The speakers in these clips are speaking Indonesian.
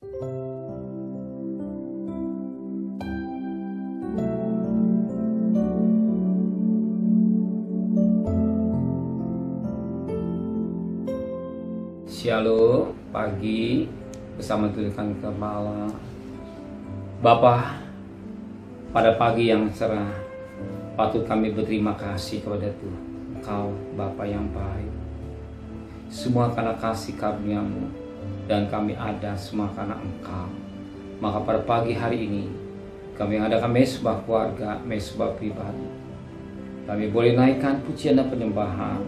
Shalom pagi bersama Tuhan Kepala. Bapa, pada pagi yang cerah patut kami berterima kasih kepada Tuhan. Engkau Bapa yang baik, semua karena kasih karunia-Mu, dan kami ada semua karena Engkau. Maka pada pagi hari ini kami adakan mesbah keluarga, mesbah pribadi. Kami boleh naikkan pujian dan penyembahan,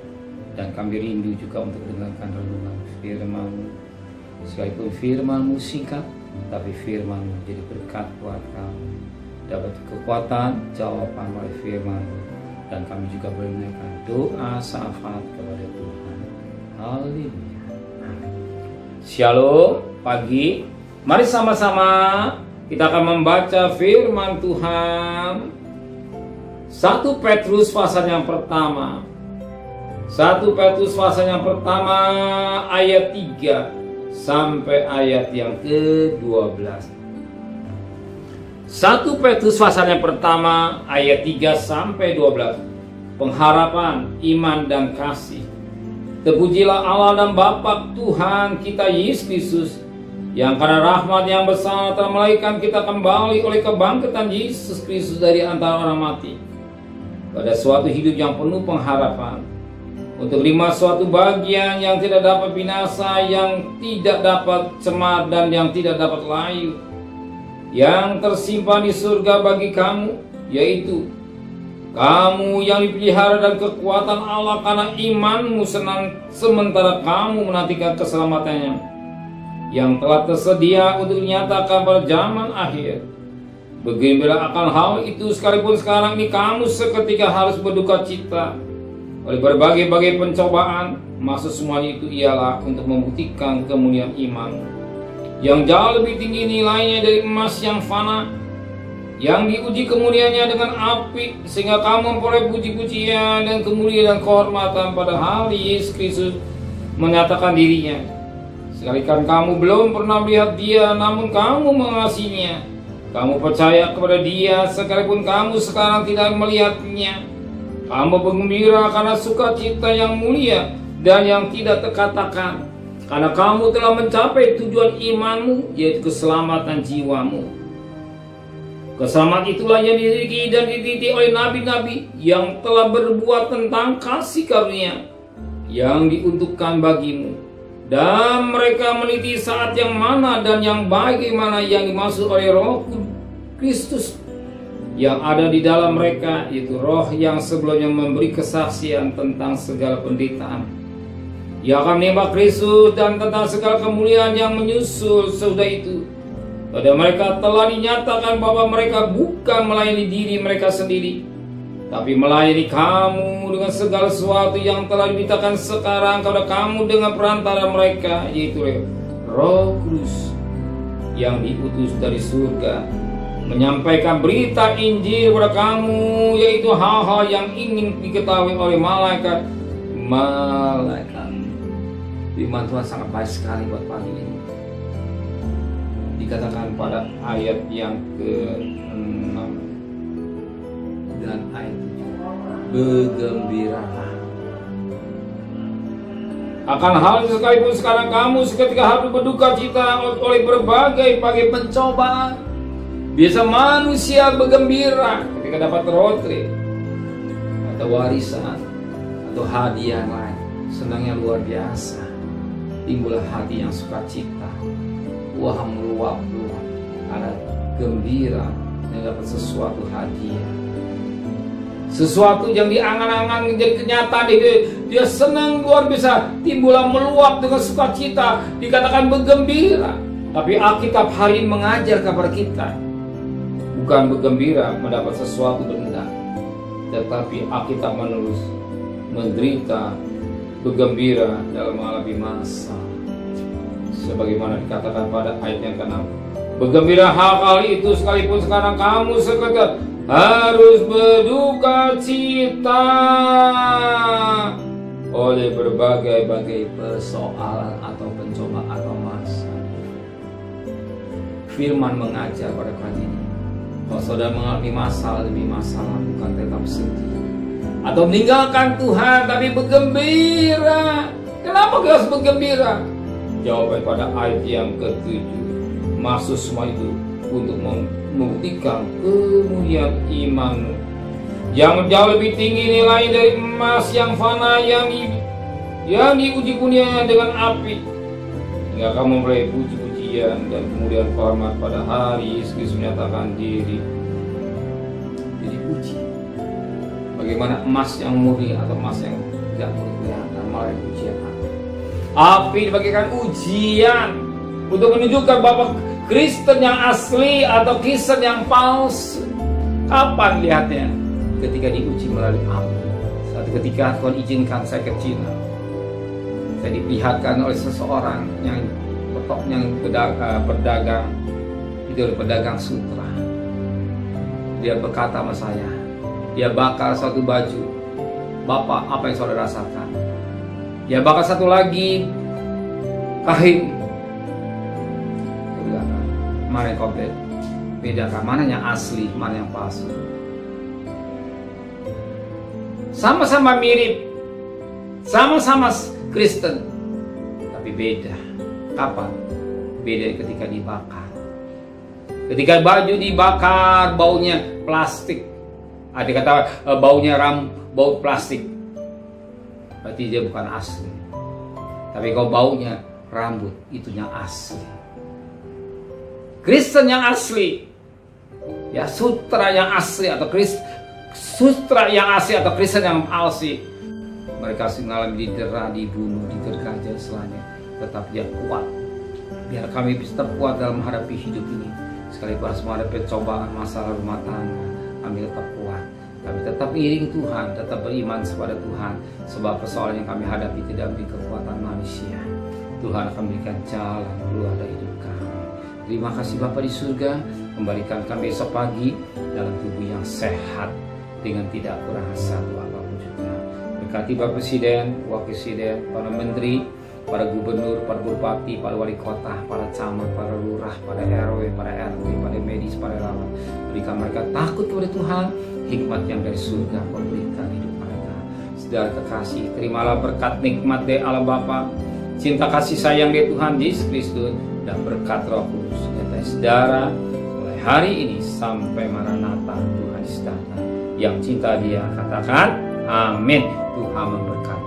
dan kami rindu juga untuk mendengarkan renungan firman-Mu. Sekalipun firman-Mu singkat, tapi firman-Mu jadi berkat buat kami. Dapat kekuatan jawaban oleh firman-Mu, dan kami juga boleh menaikkan doa syafaat kepada Tuhan. Haleluya. Amin. Shalom pagi. Mari sama-sama kita akan membaca firman Tuhan. 1 Petrus pasal yang pertama. 1 Petrus pasal yang pertama ayat 3 sampai ayat yang ke-12. 1 Petrus pasal yang pertama ayat 3 sampai 12. Pengharapan, iman dan kasih. Terpujilah Allah dan Bapa Tuhan kita Yesus Kristus, yang karena rahmat yang besar telah melahirkan kita kembali oleh kebangkitan Yesus Kristus dari antara orang mati, pada suatu hidup yang penuh pengharapan, untuk lima suatu bagian yang tidak dapat binasa, yang tidak dapat cemar, dan yang tidak dapat layu, yang tersimpan di surga bagi kamu, yaitu kamu yang dipelihara dan kekuatan Allah karena imanmu sementara kamu menantikan keselamatannya, yang telah tersedia untuk dinyatakan pada zaman akhir. Bergembira akan hal itu, sekalipun sekarang ini kamu seketika harus berduka cita oleh berbagai-bagai pencobaan. Maksud semuanya itu ialah untuk membuktikan kemuliaan iman yang jauh lebih tinggi nilainya dari emas yang fana, yang diuji kemuliaannya dengan api, sehingga kamu memperoleh puji-pujian dan kemuliaan dan kehormatan pada hari Yesus Kristus menyatakan dirinya. Sekalipun kamu belum pernah melihat Dia, namun kamu mengasihinya. Kamu percaya kepada Dia, sekalipun kamu sekarang tidak melihatnya. Kamu bergembira karena sukacita yang mulia dan yang tidak terkatakan, karena kamu telah mencapai tujuan imanmu, yaitu keselamatan jiwamu. Keselamatan itulah yang dimiliki dan dititi oleh nabi-nabi yang telah berbuat tentang kasih karunia yang diuntukkan bagimu. Dan mereka meneliti saat yang mana dan yang bagaimana yang dimaksud oleh Roh Kristus yang ada di dalam mereka, yaitu Roh yang sebelumnya memberi kesaksian tentang segala penderitaan yang akan menimpa Kristus dan tentang segala kemuliaan yang menyusul sesudah itu. Pada mereka telah dinyatakan bahwa mereka bukan melayani diri mereka sendiri, tapi melayani kamu dengan segala sesuatu yang telah diberitakan sekarang kepada kamu dengan perantara mereka, yaitu Roh Kudus yang diutus dari surga, menyampaikan berita Injil kepada kamu, yaitu hal-hal yang ingin diketahui oleh malaikat. Firman Tuhan sangat baik sekali buat pagi ini. Dikatakan pada ayat yang ke-6 dan ayat 7, bergembiralah akan hal itu, sekalipun sekarang kamu seketika harus berduka cita oleh berbagai pencobaan. Biasa manusia bergembira ketika dapat roti atau warisan atau hadiah lain, senangnya luar biasa. Timbullah hati yang sukacita, wah meluap-luap, ada gembira yang dapat sesuatu hadiah, sesuatu yang diangan-angan menjadi kenyataan. Dia senang luar biasa, timbullah meluap dengan sukacita, dikatakan bergembira. Tapi Alkitab hari ini mengajar kepada kita, bukan bergembira mendapat sesuatu benda, tetapi Alkitab menulis menderita, bergembira dalam mengalami masa, sebagaimana dikatakan pada ayat yang ke-6. Bergembira hal itu, sekalipun sekarang kamu seketika harus berduka cita oleh berbagai-bagai persoalan atau pencobaan atau masa. Firman mengajar pada kali ini, kalau saudara mengalami masalah demi masalah, bukan tetap sedih atau meninggalkan Tuhan, tapi bergembira. Kenapa kita harus bergembira? Jawaban pada ayat yang ke-7. Maksud semua itu untuk membuktikan kemuliaan imanmu yang jauh lebih tinggi nilai dari emas yang fana yang diuji kurnia dengan api, hingga kamu meraih puji-pujian dan kemuliaan hormat pada hari Yesus menyatakan diri. Jadi puji. Bagaimana emas yang murni atau emas yang tidak murni kelihatan, malah pujian api dibagikan ujian untuk menunjukkan bahwa Kristen yang asli atau Kristen yang palsu. Kapan lihatnya? Ketika diuji melalui api. Satu ketika Tuhan izinkan saya ke Cina, saya diperlihatkan oleh seseorang yang berdagang, itu pedagang sutra. Dia berkata sama saya, dia bakar satu baju. Bapak, apa yang saudara rasakan? Dia bakar satu lagi kain. Dia bilang, mana yang komplit? Bedakan mana yang asli, mana yang palsu. Sama-sama mirip, sama-sama Kristen, tapi beda. Kapan? Beda ketika dibakar. Ketika baju dibakar, baunya plastik. Ada kata baunya bau plastik, berarti dia bukan asli. Tapi kalau baunya rambut, itu yang asli. Kristen yang asli, ya sutra yang asli atau sutra yang asli atau Kristen yang palsu, mereka mengalami didera, dibunuh, diterkam dan selanjutnya, tetap dia kuat. Biar kami bisa tetap kuat dalam menghadapi hidup ini. Sekalipun harus menghadapi cobaan masalah rumah tangga, kami tetap kuat. Kami tetap iring Tuhan, tetap beriman kepada Tuhan. Sebab persoalan yang kami hadapi tidak beri kekuatan manusia. Tuhan akan berikan jalan keluar dari hidup kami. Terima kasih Bapa di surga, kembalikan kami esok pagi dalam tubuh yang sehat, dengan tidak kurang satu apapun juga. Berkati Bapak Presiden, Wakil Presiden, para Menteri, para Gubernur, para Bupati, para Wali Kota, para Camat, para Lurah, para RW, para RT, para medis, para relawan. Berikan mereka takut kepada Tuhan, hikmat yang dari surga memberikan hidup mereka. Saudara kekasih, terimalah berkat nikmat dari Allah Bapa, cinta kasih sayang dari Tuhan Yesus Kristus, dan berkat Roh Kudus serta saudara mulai hari ini sampai Maranatha Tuhan datang. Yang cinta Dia katakan amin. Tuhan memberkati.